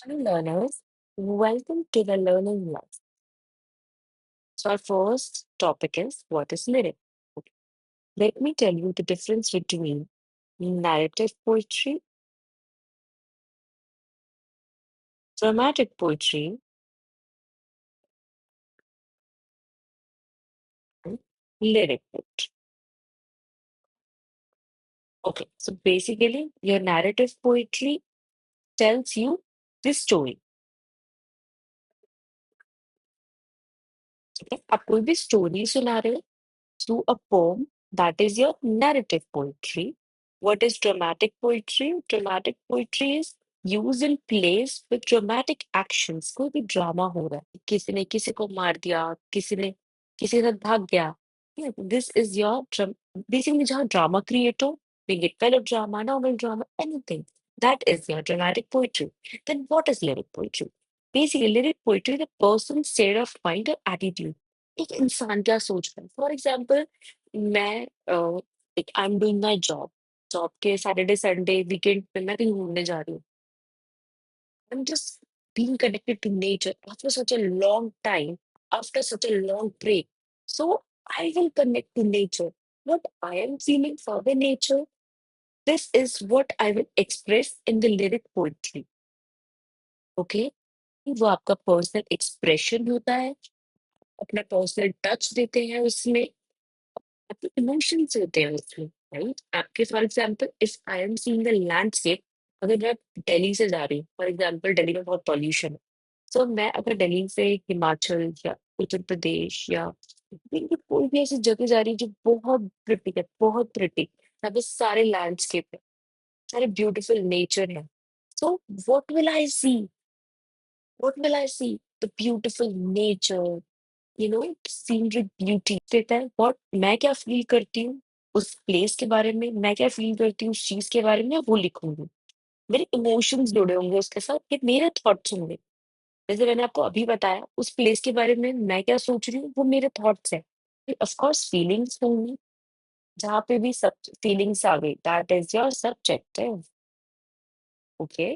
Hello, learners. Welcome to the Learning Lab. So, our first topic is what is lyric? Okay. Let me tell you the difference between narrative poetry, dramatic poetry, and lyric poetry. Okay, so basically, your narrative poetry tells you this story. Okay? आप कोई भी story सुना रहे हो through a poem, that is your narrative poetry. What is dramatic poetry? Dramatic poetry is used in plays with dramatic actions. कोई भी drama हो रहा है, किसी ने किसी को मार दिया, किसी ने भाग गया. Yeah, this is your basically जहाँ ड्रामा क्रिएट हो, be it melodrama, novel drama, anything. That is your dramatic poetry. Then what is lyric poetry? Basically, lyric poetry is the person's state of mind or attitude. एक इंसान क्या सोच रहा है. For example मैं I am doing my job. Job के Saturday Sunday weekend पे मैं कहीं घूमने जा रही हूँ. I am just being connected to nature after such a long time, after such a long break. So I will connect to nature. what I am feeling for the nature, this is what I will express in the lyric poetry. Okay, वो आपका personal expression होता है, अपना personal touch देते हैं उसमें, आपके emotions होते हैं उसमें, राइट? आपके for example if I am seeing the landscape, अगर मैं दिल्ली से जा रही हूँ, फॉर एग्जांपल दिल्ली में बहुत पॉल्यूशन है, सो मैं अगर दिल्ली से हिमाचल या उत्तर प्रदेश या दिल्ली की कोई भी ऐसी जगह जा रही हूँ जो बहुत प्रिटी है, बहुत प्रिटी, यहाँ पे सारे लैंडस्केप है, सारे ब्यूटीफुल नेचर है. So what will I see, what will I see? The beautiful nature, scenery beauty देता है. व्हाट मैं क्या फील करती हूँ उस प्लेस के बारे में, मैं क्या फील करती हूँ उस चीज के बारे में, वो लिखूंगी. मेरे इमोशंस जुड़े होंगे उसके साथ, ये मेरे थॉट्स होंगे. जैसे मैंने आपको अभी बताया उस प्लेस के बारे में मैं क्या सोच रही हूँ, वो मेरे थॉट्स है. ऑफ कोर्स फीलिंग्स होंगी, जहाँ पे भी सब फीलिंग्स आ गई, that is your subjective. Okay,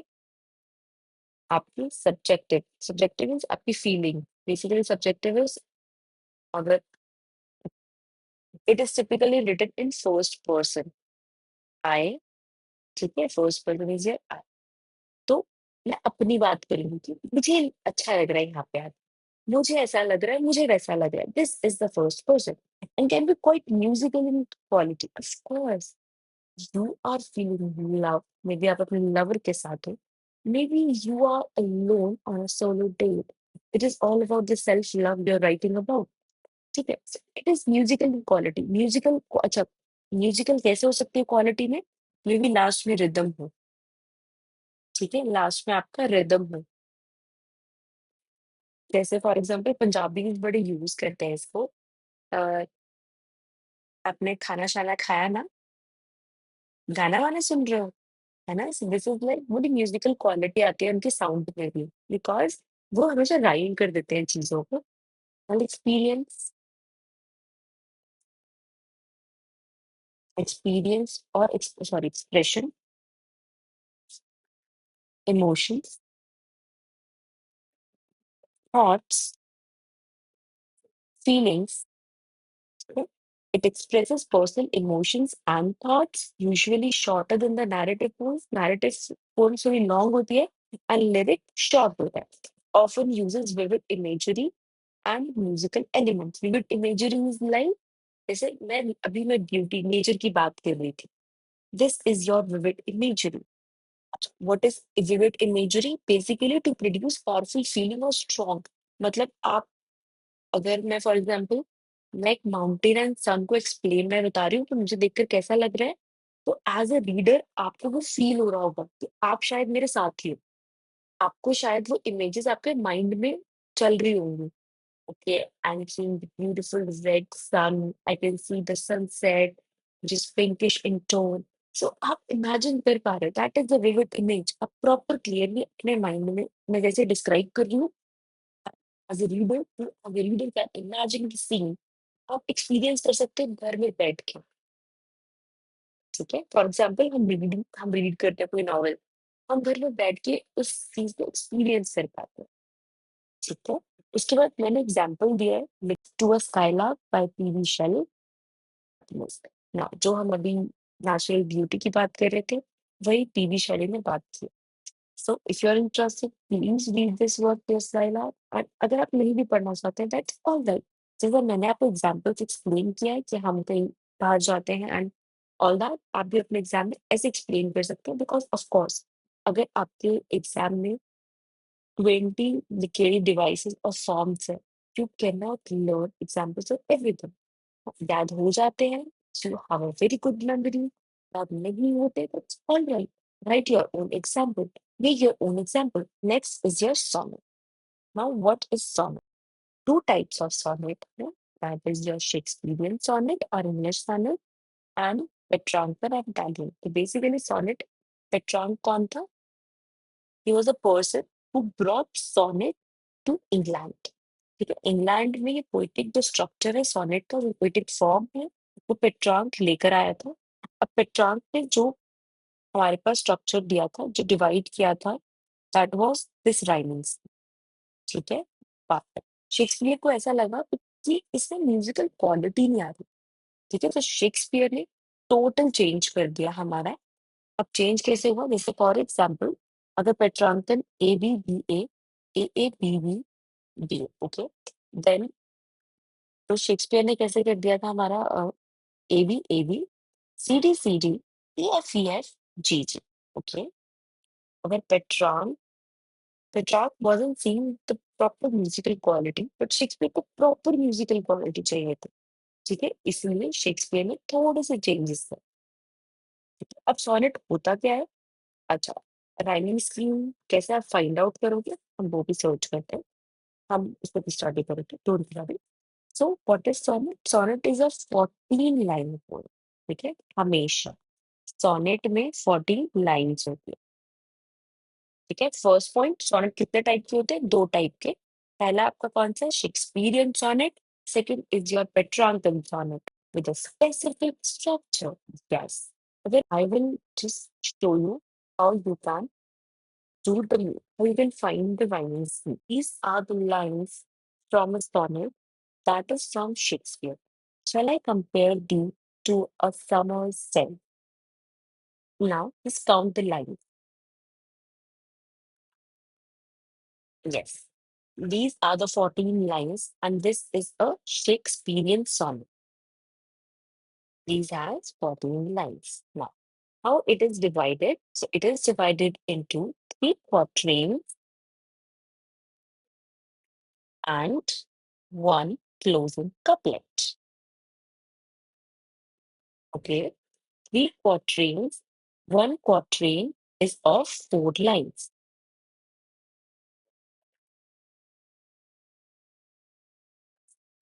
आपकी सब्जेक्टिव, सब्जेक्टिव मीन्स आपकी फीलिंग. बेसिकली सब्जेक्टिव इज, अगर it is typically written in first person, I. ठीक है, first person is your I. तो मैं अपनी बात करूंगी कि मुझे अच्छा लग रहा है यहाँ पे आके, मुझे ऐसा लग रहा है, मुझे वैसा लग रहा है. This is the first person and can be quite musical in quality. Of course you are feeling love, maybe आप अपने लवर के साथ हो, maybe you are alone on a solo date. It is all about the self love you are writing about. ठीक है, it is musical in quality. Musical, अच्छा, musical कैसे हो सकती है क्वालिटी में? मे बी लास्ट में rhythm हो. ठीक है, लास्ट में आपका रिदम हो. जैसे फॉर एग्जांपल पंजाबी बड़े यूज करते हैं इसको. अ, आपने खाना शाना खाया ना, गाना वाना सुन रहे हो, है ना? दिस इज लाइक बड़ी म्यूजिकल क्वालिटी आती है उनके साउंड में भी, बिकॉज वो हमेशा राइम कर देते हैं चीजों को. एंड एक्सपीरियंस, एक्सपीरियंस और sorry expression, emotions, thoughts, feelings. Okay? It expresses personal emotions and thoughts, usually shorter than the narrative poems. Narrative poems थोड़ी long होती है and lyric short होता है. Often uses vivid imagery and musical elements. Vivid imagery is like, जैसे मैं beauty nature की बात कर रही थी. This is your vivid imagery. What is vivid imagery? Basically to produce powerful feeling or strong. मतलब आप, अगर मैं फॉर एग्जांपल मैं एक माउंटेन एंड सन को एक्सप्लेन मैं बता रही हूँ कि मुझे देखकर कैसा लग रहा है, तो एज अ रीडर आपको वो फील हो रहा होगा कि आप शायद मेरे साथ ही हो. आपको शायद वो इमेजेस आपके माइंड में चल रही होंगी. Okay, I am seeing the beautiful red sun, I can see the sunset which is pinkish in tone. So आप इमेजिन कर पा रहे हो, that is the vivid image. आप प्रॉपर क्लियरली अपने माइंड में मैं जैसे डिस्क्राइब कर रही हूँ, as a reader, as a reader can imagine the scene. आप एक्सपीरियंस कर सकते हैं घर में बैठ के. ठीक है, फॉर एग्जाम्पल हम रीड करते हैं कोई नॉवल, हम घर में बैठ के उस चीज को एक्सपीरियंस कर पाते हैं। ठीक है। उसके बाद मैंने एग्जाम्पल दिया है to a skylark by PV Shelley. ना जो हम अभी नेचुरल ब्यूटी की बात कर रहे थे, वही पीवी शैली ने बात की। So if you are interested, please read this work to skylark. और अगर आप नहीं भी पढ़ना चाहते हैं, दैट्स ऑल राइट। जैसे मैंने आपको एग्जाम्पल्स एक्सप्लेन किया है कि हम कहीं बाहर जाते हैं एंड ऑल दैट, आप भी अपने एग्जाम में ऐसे एक्सप्लेन कर सकते हैं, बिकॉज ऑफ कोर्स अगर आपके एग्जाम में 20 लिखेरी डिवाइसेस और फॉर्म्स है, you can not learn examples of everything. याद हो जाते हैं, you have a very good memory. याद नहीं होते, that's all right. Right your own example, make your own example. Next is your sonnet. Now, what is sonnet? Two types of sonnet. No? That is your Shakespearean sonnet or English sonnet and Petrarch and Italian. So basically, sonnet, Petrarch कौन था? He was a person who brought sonnet to England. ठीक है, England में ये poetic जो structure है sonnet का, जो पोइटिक फॉर्म है, वो पेट्रार्क लेकर आया था। अब पेट्रार्क ने जो हमारे पास स्ट्रक्चर दिया था, जो डिवाइड किया था, दैट वाज दिस राइमिंग। ठीक है। बात शेक्सपियर को ऐसा लगा कि इसमें म्यूजिकल क्वालिटी नहीं आ रही। ठीक है, तो शेक्सपियर ने टोटल चेंज कर दिया हमारा। अब चेंज कैसे हुआ? जैसे फॉर एग्जाम्पल, अगर Petrarchan A B B A B B B, okay, then तो शेक्सपियर ने कैसे कर दिया था हमारा A B C D E F G G. Okay, अगर Petrarch wasn't seeing the proper musical quality, but Shakespeare को प्रॉपर म्यूजिकल क्वालिटी चाहिए थी। ठीक है, इसलिए शेक्सपियर ने थोड़े से चेंजेस कर। अब सोनेट होता क्या है? अच्छा, राइमिंग स्कीम कैसे आप फाइंड आउट करोगे, हम वो भी सोच करते हैं। हम इसको भी स्टडी करेंगे, don't worry. So what is sonnet? Sonnet is a 14 line poem. ठीक है, हमेशा सोनेट में 14 लाइन्स होती है। ठीक है, फर्स्ट पॉइंट, सोनेट कितने टाइप के होते हैं? दो टाइप के। पहला आपका कौन सा है? Shakespearean sonnet. Second is your Petrarchan sonnet with a specific structure. Yes. Then I will just show you how you can how you can find the rhymes. These are the lines from a sonnet that is from Shakespeare. Shall I compare thee to a summer's scent? Now, just count the lines. Yes. These are the 14 lines, and this is a Shakespearean sonnet. These has 14 lines. Now, how it is divided? So, it is divided into three quatrains and one closing couplet. Okay, three quatrains. One quatrain is of 4 lines.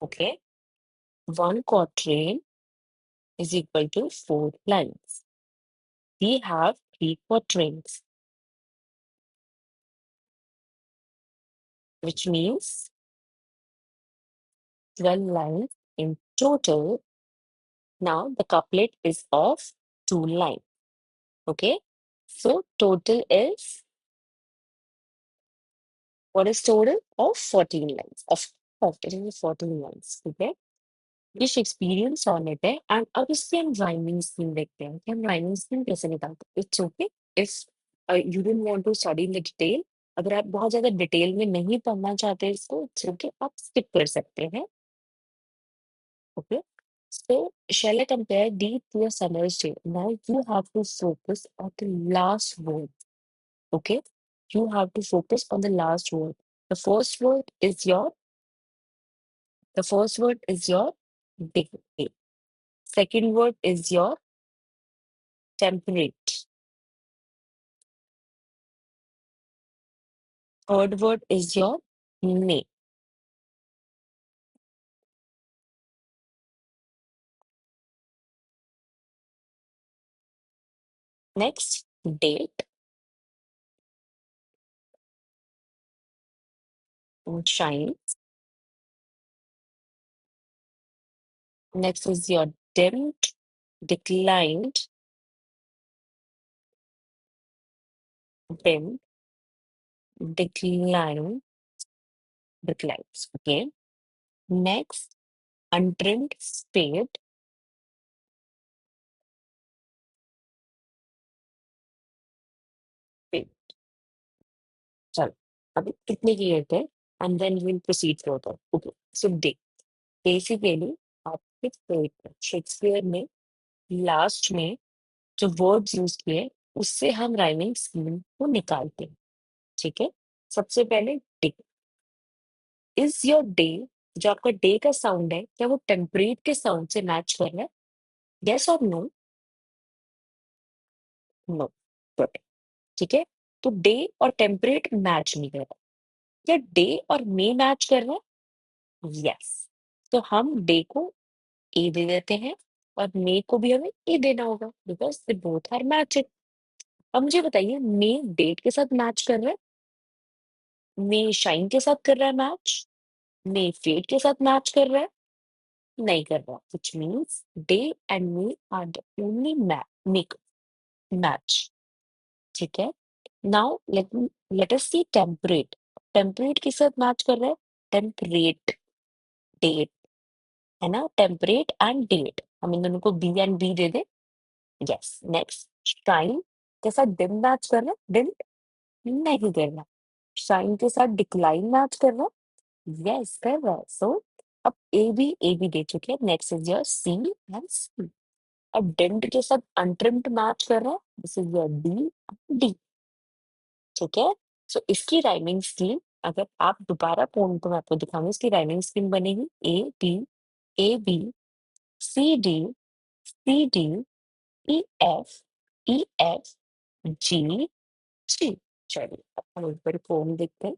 Okay, one quatrain is equal to 4 lines. We have three quatrains, which means 12 lines in total. Now the couplet is of 2 lines. Okay, so total is, what is total? Of 14 lines. Of course, it is 14 lines. Okay, ये Shakespearean sonnet है and अब इसकी हम rhyming scheme देखते हैं कि हम rhyming scheme कैसे निकालते हैं। It's okay if you don't want to study in the detail. अगर आप बहुत ज्यादा डिटेल में नहीं पढ़ना चाहते इसको, इट्स ओके, आप स्किप कर सकते हैं। Okay, so shall I compare thee to a summer's day? Now you have to focus on the last word. Okay, you have to focus on the last word. The first word is your the first word is your day. Second word is your temperate. Third word is your name. Next, date and shine. Next is your dimmed, declined, dim, decline, declines. Okay. Next, untrimmed, fade, fade. चलो अभी इतने clear थे and then will proceed further. Okay so they basically आपके poet में Shakespeare ने लास्ट में जो वर्ड्स यूज किए उससे हम राइमिंग स्कीम को निकालते हैं. ठीक है. सबसे पहले डे. इज योर डे, जो आपका डे का साउंड है क्या वो टेम्परेट के साउंड से मैच कर रहा है? यस और नो? नो. गुड. ठीक है. तो डे और टेम्परेट मैच नहीं कर रहा. क्या डे और मे मैच कर रहा है? यस. तो हम डे को ए दे देते हैं और मे को भी हमें ए देना होगा because they both are matching. अब मुझे बताइए मे डेट के साथ मैच कर रहा है? मे शाइन के साथ कर रहा है मैच? मे फेट के साथ मैच कर रहा है? नहीं कर रहा. Which means day and may are the only make match. ठीक है. Now let us see temperate. Temperate के साथ मैच कर रहा है? टेम्परेट, डेट, है ना. टेम्परेट एंड डेट हम इन दोनों को बी एंड बी दे दे. यस. नेक्स्ट, शाइन के साथ डिम मैच कर रहा है? डिम नहीं कर रहा. शाइन के साथ डिक्लाइन मैच कर रहा है? यस कर रहा है. सो अब ए बी दे चुके हैं. Next is your C and C. अब डेंट के साथ अनट्रिम्ड मैच कर रहा है. This is your D, D. ठीक है. सो इसकी राइमिंग स्कीम अगर आप दोबारा पोम को मैं आपको दिखाऊंगी इसकी राइमिंग स्कीम बनेगी A B C D, C D, E F, E F, G, G. चलिए अब हम एक बार पोम देखते हैं.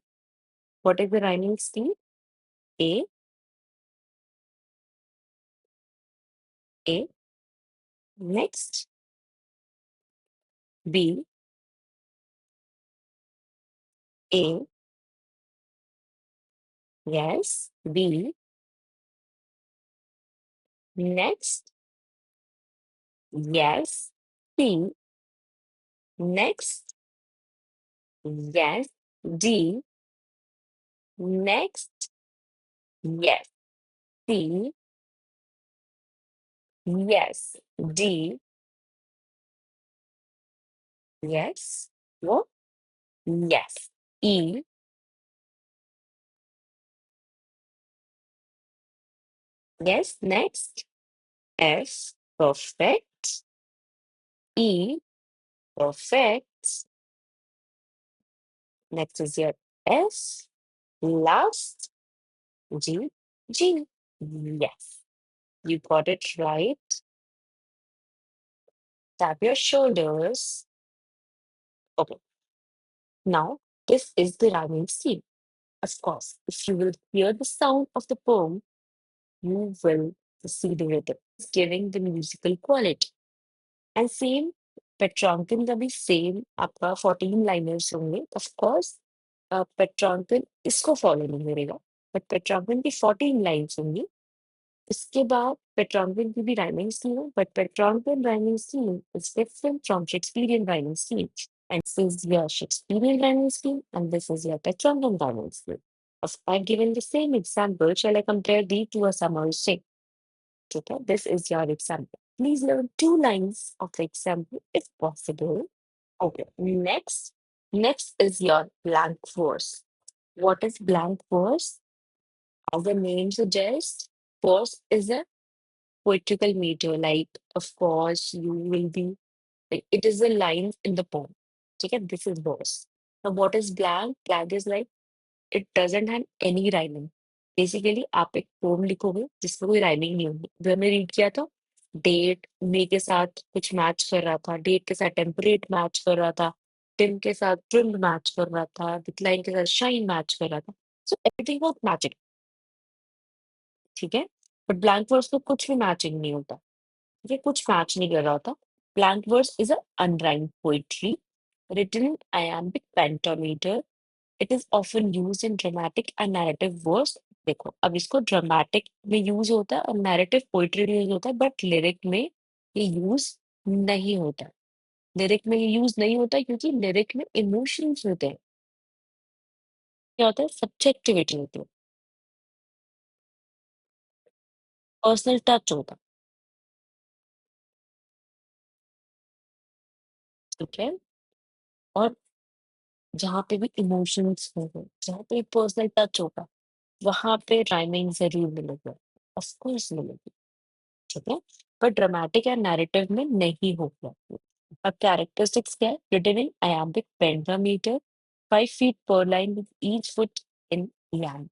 What is the rhyming scheme? A, A. Next B, A. Yes. B. Next. Yes. C. Next. Yes. D. Next. Yes. C. Yes. D. Yes. वो. Yes. E. Yes. Next. F. Perfect. E. Perfect. Next is your S. Last. G. G. Yes, you got it right. Tap your shoulders. Okay, now this is the rhyming scheme. Of course, if you will hear the sound of the poem, you will see the rhythm. It's giving the musical quality. And same, Petronkin का भी same आपका 14 liners होंगे. Of course, पेट्रॉन्किन इसको follow नहीं करेगा but पेट्रॉन्किन की 14 lines होंगी. इसके बाद पेट्रॉन्किन की भी राइमिंग स्कीम है but Petrarchan rhyming scheme is different from Shakespearean rhyming scheme. And this is your Shakespearean rhyming scheme, and this is your Petrarchan rhyming scheme. If I've given the same example, shall I compare these to a summary sing? Okay, this is your example. Please learn 2 lines of the example if possible. Okay, next is your blank verse. What is blank verse? As the name suggests, verse is a poetical meter. Like, of course, you will be like it is a line in the poem. Okay, this is verse. Now, what is blank? Blank is like it doesn't have any rhyming. Basically आप एक pome लिखोगे जिसमें कोई rhyming नहीं होगी. जो हमने read किया था, डेट मे के साथ कुछ मैच कर रहा था, डेट के साथ टेम्परेट मैच कर रहा था, टिम के साथ ट्रिम मैच कर रहा था, डिक्लाइन के साथ शाइन मैच कर रहा था. So everything was matching. ठीक है. बट ब्लैंक वर्स में कुछ भी मैचिंग नहीं होता. ठीक है, कुछ मैच नहीं कर रहा होता. Blank verse is a unrhymed poetry written in iambic pentameter. It is often used in dramatic and narrative verse. देखो अब इसको ड्रामेटिक में यूज होता है और नैरेटिव पोइट्री में यूज होता है बट लिरिक में ये यूज नहीं होता. लिरिक में ये यूज नहीं होता क्योंकि लिरिक में इमोशंस होते हैं। क्या होता है? सब्जेक्टिविटी होती है, पर्सनल टच होता है। ठीक है। और जहाँ पे भी इमोशंस होंगे, जहाँ पे पर्सनल टच होगा, वहां पे राइमिंग जरूर मिलेगा, ऑफ कोर्स मिलेगी। ठीक है। पर ड्रामेटिक या नैरेटिव में नहीं होगा। अब कैरेक्टरिस्टिक्स क्या है? Written in iambic pentameter, 5 feet per line with each foot in iambic,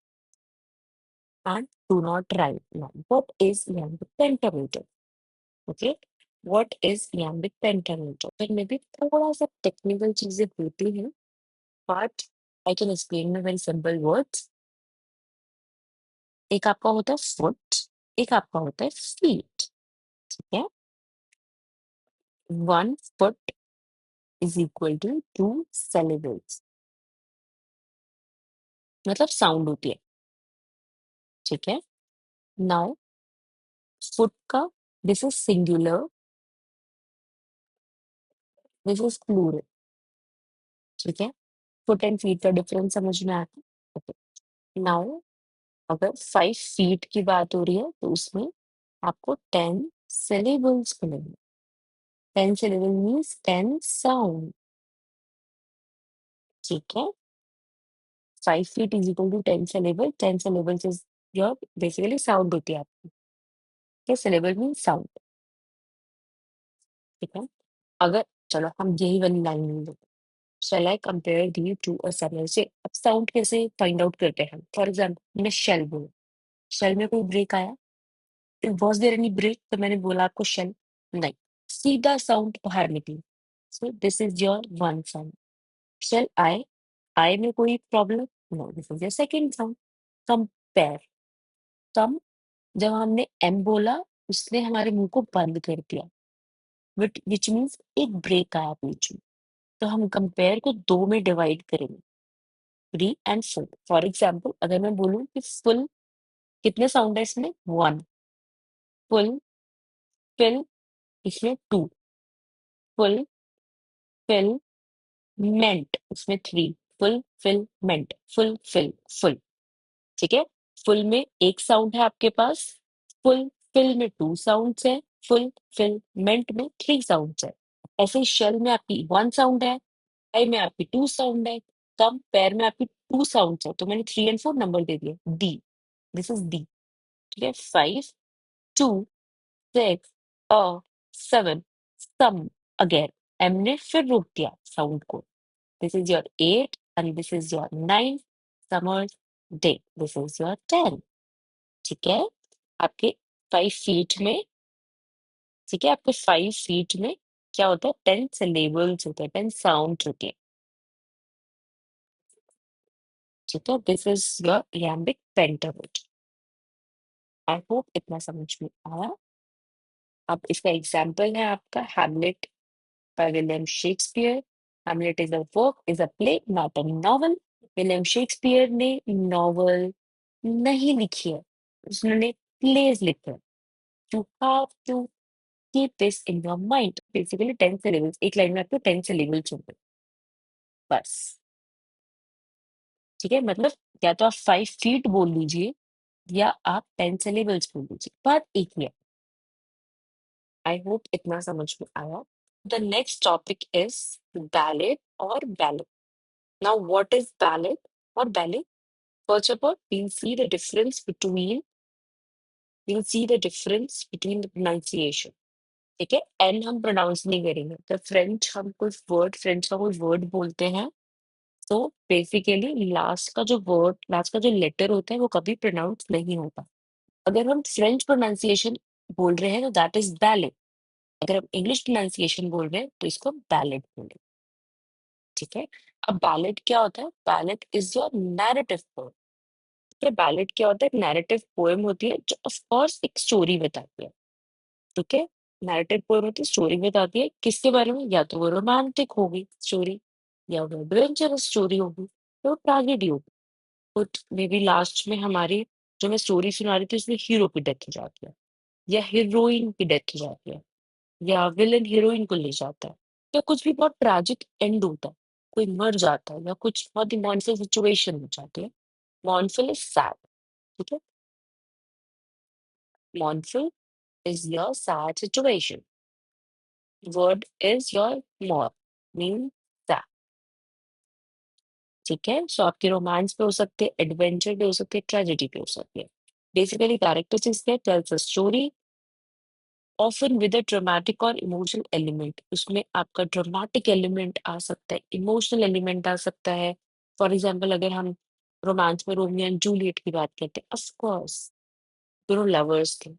and do not write line. What is iambic pentameter? Okay. What is iambic pentameter? फिर में भी थोड़ा सा टेक्निकल चीजें होती हैं, बट आई कैन एक्सप्लेन में very simple words. एक आपका होता है फुट, एक आपका होता है फीट। ठीक है। 1 foot is equal to 2 syllables, मतलब साउंड होती है। ठीक है। नाउ फुट का, this is singular, this is plural. ठीक है। फुट एंड फीट का डिफरेंस समझ में आता है? ओके। नाउ अगर 5 फीट की बात हो रही है तो उसमें आपको 10 syllables मिलेंगे। 10 syllable मीन्स 10 साउंड। ठीक है। 5 feet is equal to 10 syllable, 10 syllables is your basically sound होती है आपकी। क्या सिलेबल मीन साउंड। ठीक है। अगर चलो हम यही वाली लाइन ले लेते, shall I compare these to a summer से, अब साउंड कैसे फाइंड आउट करते हैं? फॉर एग्जाम्पल मैंने शेल बोला, शेल में कोई ब्रेक आया? Was there any break? तो मैंने बोला आपको शेल, नहीं, सीधा साउंड बाहर निकली। So this is your one sound. Shall I में कोई problem? No, this is your second sound. Compare, come, जब हमने एम बोला उसने हमारे मुंह को बंद कर दिया, बट विच मीन्स एक ब्रेक आया बीच में। तो हम कंपेयर को दो में डिवाइड करेंगे, pre and full. For example अगर मैं बोलूँ कि फुल, कितने साउंड है इसमें? वन। फुल, फिल, इसमें टू। फुल, फिल, मेंट, इसमें थ्री। फुल फिल मेंट, फुल फिल फुल। ठीक है। फुल में एक साउंड है आपके पास, फुल फिल में 2 साउंड्स है, फुल फिल मेंट में 3 साउंड्स है। ऐसे ही शेल में आपकी 1 साउंड है, आई में आपकी 2 साउंड है, कम पैर में आपकी 2 साउंड्स है, तो मैंने 3 और 4 नंबर दे दिए। D, this is D. ठीक है। 5, 2, 6, सेवन, सम, अगेन, एम ने फिर रोक दिया साउंड को। This is your 8 and this is your 9, summers day, this is your 10। ठीक है। आपके 5 फीट में, ठीक है, आपके 5 फीट में क्या होता है? 10 syllables होते हैं, 10 साउंड होते हैं। ठीक है। This is your iambic pentameter। I hope इतना समझ में आया। अब इसका एग्जाम्पल है आपका Hamlet by William Shakespeare. Hamlet is a work, is a play, not a novel. William Shakespeare ने नॉवल नहीं लिखी है, उसने प्लेज लिखे हैं। You have to keep this in your mind. Basically 10 syllables, एक लाइन में आपको 10 syllables होंगे बस। ठीक है। मतलब या तो आप 5 फीट बोल लीजिए या आप 10 syllables बोल लीजिए, बात एक ही है। आई होप इतना समझ में आया। The next topic is ballad और ballet. Now what is ballad और ballet? First of all we'll see the difference between the pronunciation। ठीक है। एन हम प्रोनाउंस नहीं करेंगे, तो फ्रेंच का कोई वर्ड बोलते हैं तो बेसिकली लास्ट का जो लेटर होता है वो कभी प्रोनाउंस नहीं होता। अगर हम फ्रेंच प्रोनाउंसिएशन बोल रहे हैं तो दैट इज बैलेट। अगर हम इंग्लिश प्रोनाउंसिएशन बोल रहे हैं तो इसको बैलेट बोलें। ठीक है। अब बैलेट क्या होता है? Ballot is your narrative poem. ठीक है। बैलेट क्या होता है? नैरेटिव पोएम होती है जो ऑफ कोर्स एक स्टोरी बताती है। ठीक है। नैरेटिव पोएम होती है, स्टोरी बताती है, किसके बारे में? या तो वो रोमांटिक होगी स्टोरी, या वो एडवेंचरस स्टोरी होगी, तो ट्रेजेडी होगी। कुछ मे बी लास्ट में हमारी, जो मैं स्टोरी सुना रही थी उसमें हीरो की डेथ हो जाती है, या हीरोइन की डेथ हो जाती है, या विलन हीरोइन को ले जाता है। या कुछ भी बहुत ट्रेजिक एंड होता है, कोई मर जाता है या कुछ बहुत ही मॉर्नफुल सिचुएशन हो जाती है। मॉर्नफुल इज सैड, ठीक है? मॉर्नफुल is your sad situation. Word is your more, mean sad, ठीक है? सो आपके रोमांस पे हो सकते हैं, एडवेंचर पे हो सकते हैं, ट्रेजेडी पे हो सकती है। बेसिकली कैरेक्टर्स इसके tales a story often with a dramatic और इमोशनल एलिमेंट। उसमें आपका ड्रामेटिक एलिमेंट आ सकता है, इमोशनल एलिमेंट आ सकता है। फॉर एग्जाम्पल अगर हम रोमांस में रोमियो एंड जूलियट की बात करते हैं, ऑफ कोर्स दोनों लवर्स थे,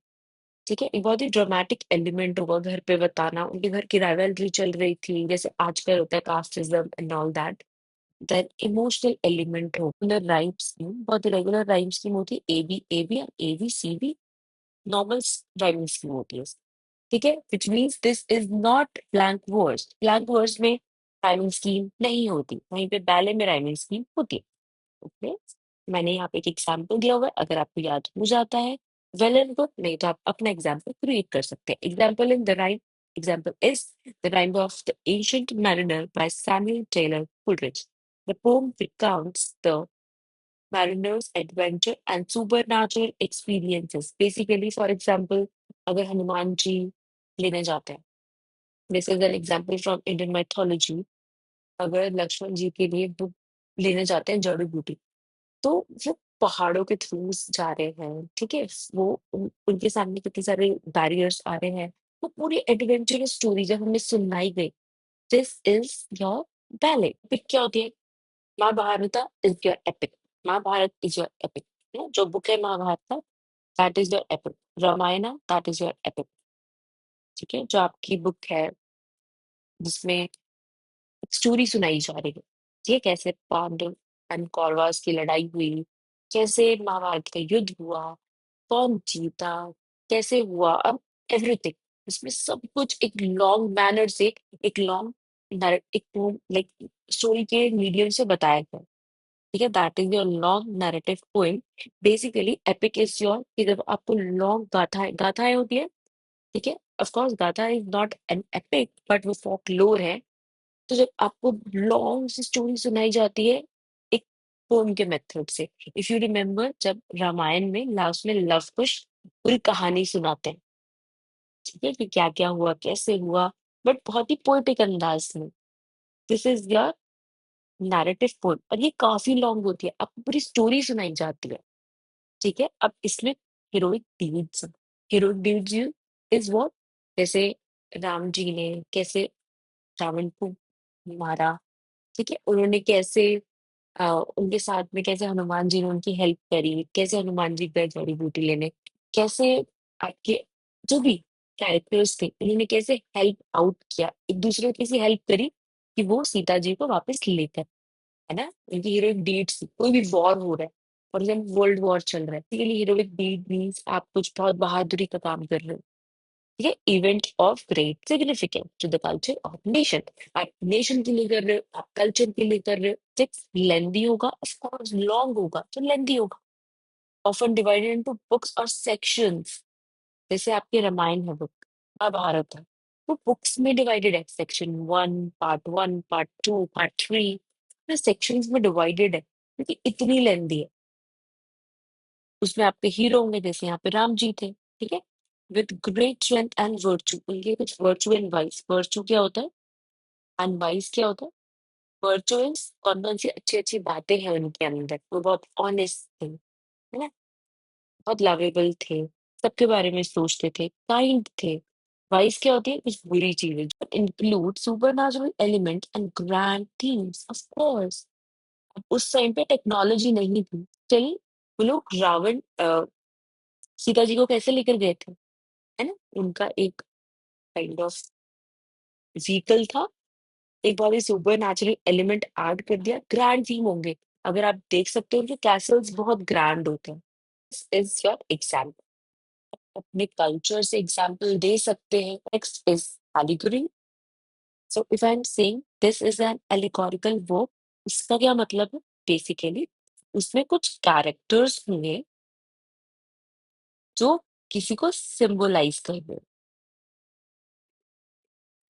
ठीक है? एक बहुत ही ड्रामेटिक एलिमेंट होगा, घर पे बताना उनके घर की राइवलरी चल रही थी, जैसे आजकल होता है casteism and all that. Then emotional element हो राइम स्कीम, बहुत ही रेगुलर राइम स्कीम होती है, ए बी और A B C B, normal rhyming scheme होती है, ठीक है? Which means this is not blank verse. Blank verse में राइमिंग स्कीम नहीं होती, वहीं पे बैले में राइमिंग स्कीम होती है। ओके, मैंने यहाँ पे एक एग्जाम्पल दिया हुआ है, अगर आपको याद हो जाता है वेल एंड गुड, नहीं तो आप अपना एग्जाम्पल क्रिएट कर सकते हैं। Example in the rhyme example is the rhyme of the ancient mariner by Samuel Taylor Coleridge. The poem recounts the mariner's adventure and supernatural experiences. Basically, for example, अगर हनुमान जी लेने जाते हैं, this is an example from Indian mythology. अगर लक्ष्मण जी के लिए book लेने जाते हैं जड़ी बूटी, तो वो पहाड़ों के थ्रू जा रहे हैं, ठीक है? वो उनके सामने कितने सारे बैरियर्स आ रहे हैं, वो पूरी एडवेंचरस स्टोरी जब हमें सुनाई गई, this is your ballet. Epic क्या होती है? Mahabharata is your epic. Mahabharata is your epic, जो बुक है Mahabharata, that is your epic. Ramayana, that is your epic, ठीक है? जो आपकी बुक है जिसमें स्टोरी सुनाई जा रही है, ठीक है? कैसे पांडव एंड कौरवास की लड़ाई हुई, कैसे महाभारत का युद्ध हुआ, कौन जीता, कैसे हुआ, अब एवरीथिंग, इसमें सब कुछ एक लॉन्ग मैनर से, एक लॉन्ग एक लाइक स्टोरी के मीडियम से बताया गया, ठीक है? That is your long narrative poem. Basically epic is your कि जब आपको लॉन्ग गाथाएं होती है, ठीक है? ऑफ कोर्स गाथा is not an epic but वो फोक लोर है। तो जब आपको लॉन्ग सी स्टोरी सुनाई जाती है एक पोम के मेथड से, इफ यू रिमेम्बर जब रामायण में लास्ट में लव कुश पूरी कहानी सुनाते हैं, ठीक है? कि क्या क्या हुआ, कैसे हुआ, बट बहुत ही पोएटिक अंदाज में। This is your narrative poem और ये काफी लॉन्ग होती है, आपको पूरी स्टोरी सुनाई जाती है, ठीक है? अब इसमें heroic deeds, heroic deeds is what, जैसे राम जी ने कैसे रावण को मारा, ठीक है? उन्होंने कैसे उनके साथ में कैसे हनुमान जी ने उनकी हेल्प करी, कैसे हनुमान जी गए जड़ी बूटी लेने, कैसे आपके जो भी कैरेक्टर्स थे उन्होंने कैसे हेल्प आउट किया, एक दूसरे को कैसे हेल्प करी कि वो सीता जी को वापस लेकर, है ना? उनकी हीरोइक डीड्स, कोई भी वॉर हो रहा है, फॉर एग्जाम्पल वर्ल्ड वॉर चल रहा है, बेसिकली हीरोइक डीड मीन्स आप कुछ बहुत बहादुरी का काम कर रहे हो, ठीक है? Event of great significance to the culture of nation, आप नेशन के लिए कर रहे हो, आप कल्चर के लिए कर रहे हो, टेक्स्ट लेंदी होगा, ऑफ कोर्स लॉन्ग होगा तो लेंदी होगा, ऑफन डिवाइडेड इनटू बुक्स और सेक्शंस। जैसे आपके रामायण है बुक, महाभारत है, वो बुक्स में डिवाइडेड है, section one, part two, part three, sections में डिवाइडेड है क्योंकि इतनी लेंदी है। उसमें आपके हीरो होंगे, जैसे यहाँ पे राम जी थे, ठीक है? With great strength and virtue, उनके कुछ वर्च्यू एंड वाइस। वर्च्यू क्या होता है एंड वाइस क्या होता है? वर्च्यू इज कौन कौन सी अच्छी अच्छी बातें हैं उनके अंदर, वो बहुत ऑनेस्ट थे, है ना? बहुत लवेबल थे, सबके बारे में सोचते थे, काइंड थे। वाइस क्या होती है? कुछ बुरी चीजें include supernatural element and grand themes, of course. उस टाइम पे टेक्नोलॉजी नहीं थी, स्टिल वो लोग रावण सीता जी को कैसे लेकर गए थे, है ना? उनका एक काइंड ऑफ व्हीकल था, एक बहुत ही सुपर नेचुरल एलिमेंट ऐड कर दिया, ग्रैंड थीम होंगे। अगर आप देख सकते हो उनके कैसल्स बहुत ग्रैंड होते हैं। इज योर एग्जाम्पल, अपने कल्चर से एग्जाम्पल दे सकते हैं। Next is allegory. So if I am saying this is an allegorical work, इसका क्या मतलब है? बेसिकली उसमें कुछ कैरेक्टर्स होंगे जो किसी को सिंबलाइज कर रहे हैं।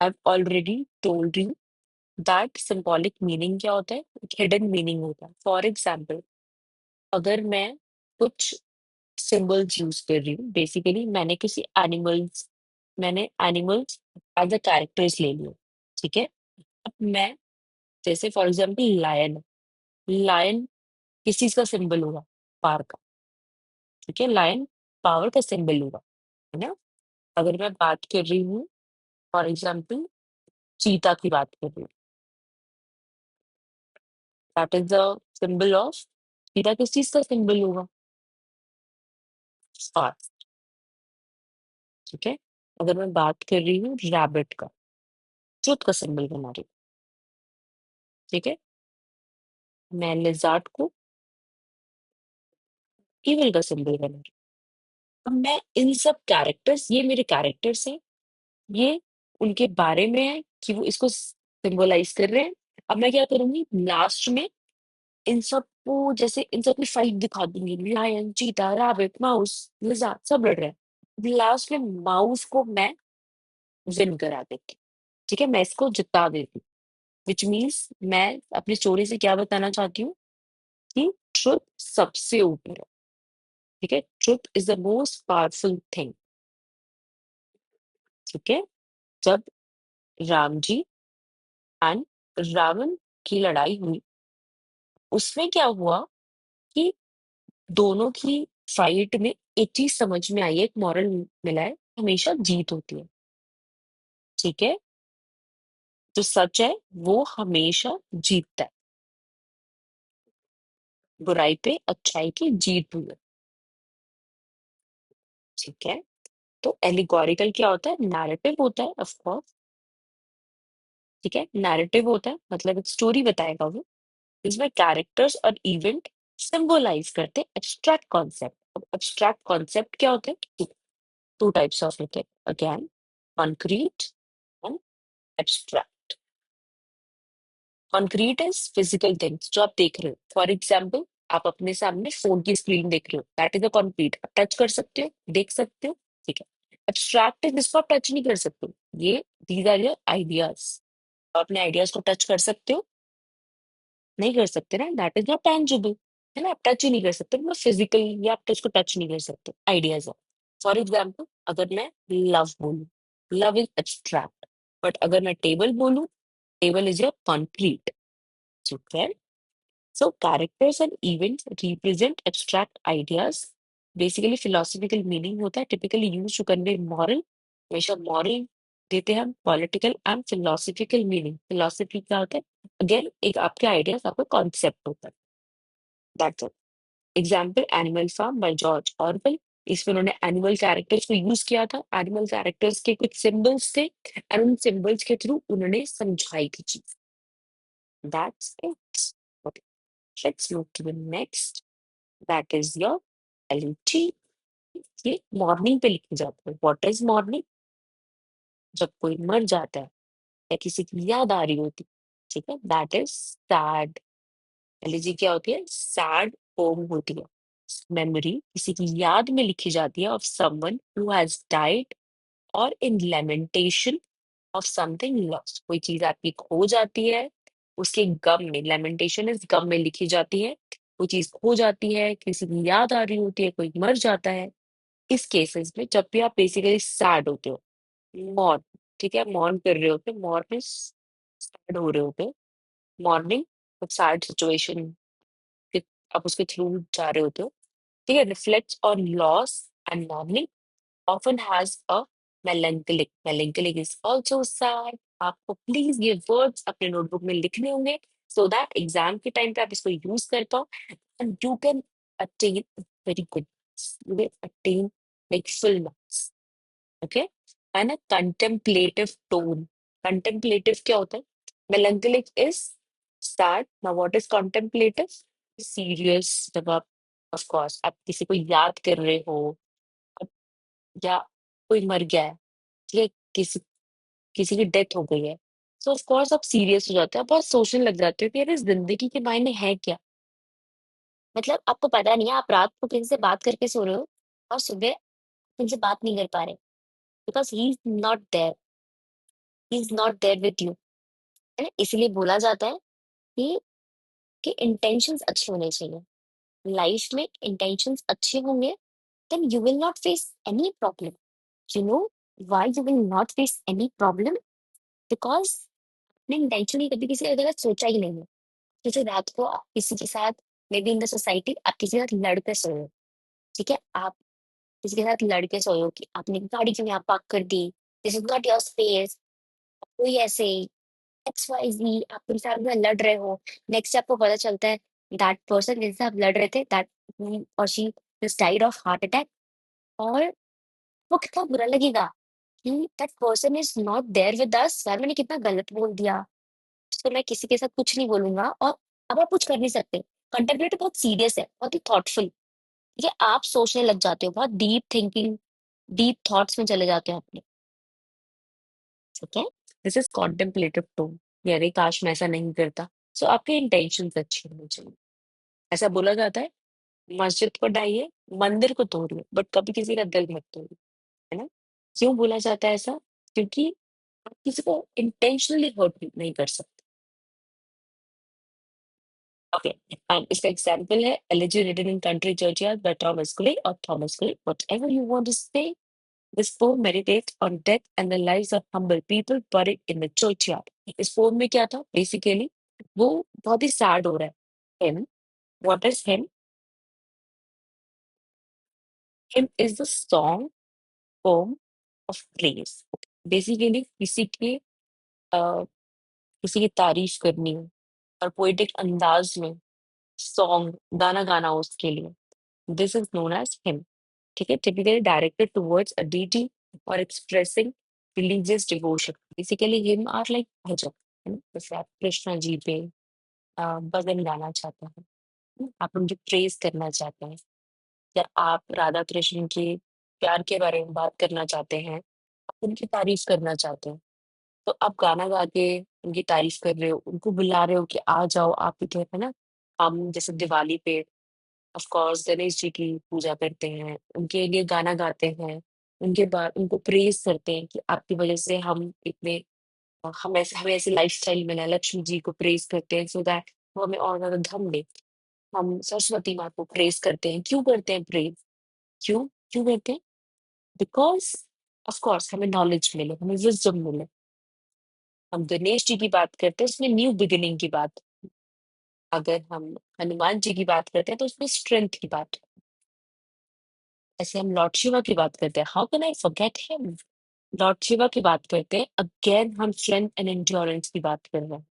I already told you that symbolic meaning क्या होता है, हिडन मीनिंग होता है। फॉर एग्जाम्पल, अगर मैं कुछ सिंबल्स यूज कर रही हूँ, बेसिकली मैंने एनिमल्स एज अ कैरेक्टर्स ले लिया, ठीक है। अब मैं, जैसे फॉर एग्जाम्पल लायन, लायन किस चीज का सिंबल होगा, पावर का, ठीक है। लायन पावर का सिंबल होगा, है ना। अगर मैं बात कर रही हूँ फॉर एग्जाम्पल चीता की बात कर रही हूँ, that is the symbol of, चीता किस चीज का सिंबल होगा, फास्ट, ठीक है। अगर मैं बात कर रही हूँ रैबिट का, ट्रुथ का सिंबल बना रही हूँ, ठीक है। मैं लिजार्ड को इविल का सिंबल बना रही हूँ। अब मैं इन सब कैरेक्टर्स, ये मेरे कैरेक्टर्स हैं, ये उनके बारे में है कि वो इसको सिंबलाइज कर रहे हैं। अब मैं क्या करूंगी, लास्ट में इन सबको, जैसे इन सब की फाइट दिखा दूंगी, लायन, चीता, रैबिट, माउस, लिज़ार्ड सब लड़ रहे हैं, लास्ट में माउस को मैं विन करा देती, ठीक है, मैं इसको जिता देती। विच मीन्स मैं अपनी स्टोरी से क्या बताना चाहती हूँ कि ट्रुथ सबसे ऊपर है, ठीक है। Truth is the most powerful thing, ठीक है। जब राम जी एंड रावण की लड़ाई हुई, उसमें क्या हुआ कि दोनों की फाइट में एक चीज समझ में आई है, एक मॉरल मिला है, हमेशा जीत होती है, ठीक है। जो सच है वो हमेशा जीतता है, बुराई पे अच्छाई की जीत हुई है, ठीक है। तो एलिगोरिकल क्या होता है, नैरेटिव होता है ऑफ कोर्स, ठीक है। नैरेटिव होता है मतलब एक स्टोरी बताएगा वो, इसमें कैरेक्टर्स और इवेंट सिंबलाइज करते हैं एब्स्ट्रैक्ट कॉन्सेप्ट। अब एब्स्ट्रैक्ट कॉन्सेप्ट क्या होते हैं, टू टाइप्स ऑफ होते हैं again, concrete and abstract. Concrete is physical things जो आप देख रहे हो, फॉर एग्जाम्पल आप अपने सामने फोन की स्क्रीन देख रहे हो, दैट इज अ कॉन्क्रीट, आप टच कर सकते हो, देख सकते हो, ठीक है। एब्स्ट्रैक्ट इज जिसको आप टच नहीं कर सकते हो, ये दीज आर योर आइडियाज, आप अपने आइडियाज को टच कर सकते हो, नहीं कर सकते ना, दैट इज नॉट टेंजिबल, है ना, आप टच ही नहीं कर सकते, मतलब फिजिकल, या आप टच को टच नहीं कर सकते, आइडियाज है। फॉर एग्जाम्पल अगर मैं लव बोलूं, लव इज एब्स्ट्रैक्ट, बट अगर मैं टेबल बोलूं, टेबल इज योर कॉन्क्रीट, ठीक है। So characters and events represent abstract ideas. Basically philosophical meaning होता है typically used to convey moral, हमेशा moral देते हैं हम, political and philosophical meaning। philosophy क्या होता है, again एक आपके ideas, आपका concept होता है, that's it। Example Animal Farm by George Orwell। इसमें उन्होंने एनिमल कैरेक्टर्स को यूज किया था, एनिमल कैरेक्टर्स के कुछ सिंबल्स थे एंड उन सिंबल्स के थ्रू उन्होंने समझाई थी चीज, that's it. Okay, let's move to the next, that is your elegy. ये मॉर्निंग पे लिखी जाती है। व्हाट इज मॉर्निंग, जब कोई मर जाता है या किसी की याद आ रही होती, ठीक है, दैट इज सैड। एलिजी क्या होती है, सैड पोम होती है, मेमोरी किसी की याद में लिखी जाती है of someone who has died, और इन लेमेंटेशन ऑफ समथिंग लॉस्ट, कोई चीज आपकी खो जाती है, उसके गम में, लेमेंटेशन इज गम में लिखी जाती है, कोई चीज खो जाती है, किसी की याद आ रही होती है, कोई मर जाता है। इस केसेस में जब भी आप बेसिकली सैड होते हो, मॉर्न, ठीक है, मॉर्न कर रहे होते, मॉर्न इज सैड हो रहे होते, मॉर्निंग सैड सिचुएशन के आप उसके थ्रू जा रहे होते हो, ठीक है। Reflects on loss and morning often has a melancholic, melancholic is also sad। आपको प्लीज ये वर्ड्स अपने नोटबुक में लिखने होंगे, सो दैट एग्जाम के टाइम पे आप इसको यूज कर पाओ and you can attain very good, you will attain like full marks, okay। and a contemplative tone, contemplative क्या होता है, melancholic is sad, now what is contemplative, serious, जब आप of course आप किसी को याद कर रहे हो, या कोई मर गया है, ठीक है, किसी किसी की डेथ हो गई है, सो ऑफ कोर्स आप सीरियस हो जाते हो, आप बहुत सोचने लग जाते हो कि अरे जिंदगी के मायने है क्या। मतलब आपको पता नहीं है, आप रात को किसी से बात करके सो रहे हो और सुबह किसी से बात नहीं कर पा रहे because he is not there, he is not there with you, है ना? इसीलिए बोला जाता है कि इंटेंशंस अच्छे होने चाहिए। लाइफ में इंटेंशंस अच्छे होंगे, then you will not face any problem. You know why you will not face any problem? Because आपने इंटेंशनली कभी किसी का गलत सोचा ही नहीं है। जैसे रात को आप किसी के साथ, may be in the society आप किसी के साथ लड़ के सोए हो, ठीक है? आप किसी के साथ लड़ के सोए हो कि आपने गाड़ी क्यों यहाँ पार्क कर दी, this is not your space, कोई ऐसे एक्स वाई जी आप उनके साथ में लड़ रहे हो। नेक्स्ट आपको पता चलता है दैट पर्सन जिनसे आप लड़ रहे थे, दैट और she just died of heart attack. और वो कितना बुरा लगेगा कि that person is not there with us, यार मैंने कितना गलत बोल दिया। तो मैं किसी के साथ कुछ नहीं बोलूंगा, और अब आप कुछ कर नहीं सकते। कंटेम्पलेट बहुत सीरियस है, बहुत ही थॉटफुल। ठीक है, आप सोचने लग जाते हो, बहुत डीप थिंकिंग, डीप थॉट्स में चले जाते हो अपने। ठीक है। दिस इज कॉन्टेम्पलेटिव टोन, कि अरे काश मैं ऐसा नहीं करता। सो आपके इंटेंशन अच्छे होने चाहिए। ऐसा बोला जाता है, मस्जिद को ढाइए, मंदिर को तोड़िए, बट कभी किसी का दिल मत तोड़िए। है ना? क्यों बोला जाता है ऐसा? क्योंकि आप किसी को इंटेंशनली हर्ट नहीं कर सकते। ओके, इसका एग्जांपल है Elegy Written in Country Churchyard by Thomas Gray और Thomas Gray, whatever you want to say. This poem meditates on death and the lives of humble people buried in the churchyard. इस pome में क्या था basically? वो बहुत ही sad हो रहा है। Hymn, what is hymn? Hymn is the song poem of praise. Basically अ, किसी की तारीफ करनी हो और पोएटिक अंदाज में सॉन्ग गाना गाना हो उसके लिए, this is known as hymn. ठीक है, typically directed towards a deity और expressing religious devotion. Basically hymn are like bhajan, है ना? जैसे आप कृष्णा जी पे भजन गाना चाहते हैं, आप उनकी प्रेज करना चाहते हैं, या आप राधा कृष्ण के प्यार के बारे में बात करना चाहते हैं, आप उनकी तारीफ करना चाहते हैं, तो आप गाना गा के उनकी तारीफ कर रहे हो, उनको बुला रहे हो कि आ जाओ आप भी, तो है ना? हम जैसे दिवाली पे ऑफ कोर्स गणेश जी की पूजा करते हैं, उनके लिए गाना गाते हैं, उनके बाद उनको प्रेज़ करते हैं कि आपकी वज़ह से हम इतने हमें ऐसी लाइफ़स्टाइल मिला है। लक्ष्मी जी को प्रेज़ करते हैं सो दैट वो हमें और ज़्यादा धन दे। हम सरस्वती माँ को प्रेज़ करते हैं। क्यों करते हैं प्रेज़? क्यों? क्यों करते हैं? बिकॉज़ ऑफ कोर्स हमें नॉलेज मिले, हमें विज़डम मिले। हम गणेश जी की बात करते हैं, उसमें न्यू बिगिनिंग की बात। अगर हम हनुमान जी की बात करते हैं, तो उसमें स्ट्रेंथ की बात। ऐसे हम लॉर्ड शिवा की बात करते हैं, how can I forget him? Lord Shiva की बात करते हैं, अगेन हम स्ट्रेंथ एंड एंड्योरेंस की बात कर रहे हैं,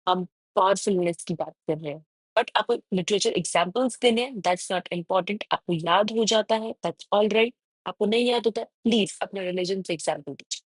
हम पावरफुलनेस की बात कर रहे हैं। बट आपको लिटरेचर एग्जाम्पल्स देने हैं, दैट्स नॉट इम्पोर्टेंट। आपको याद हो जाता है, दैट्स ऑल राइट। आपको नहीं याद होता है, प्लीज अपने रिलीजन से एग्जाम्पल दीजिए।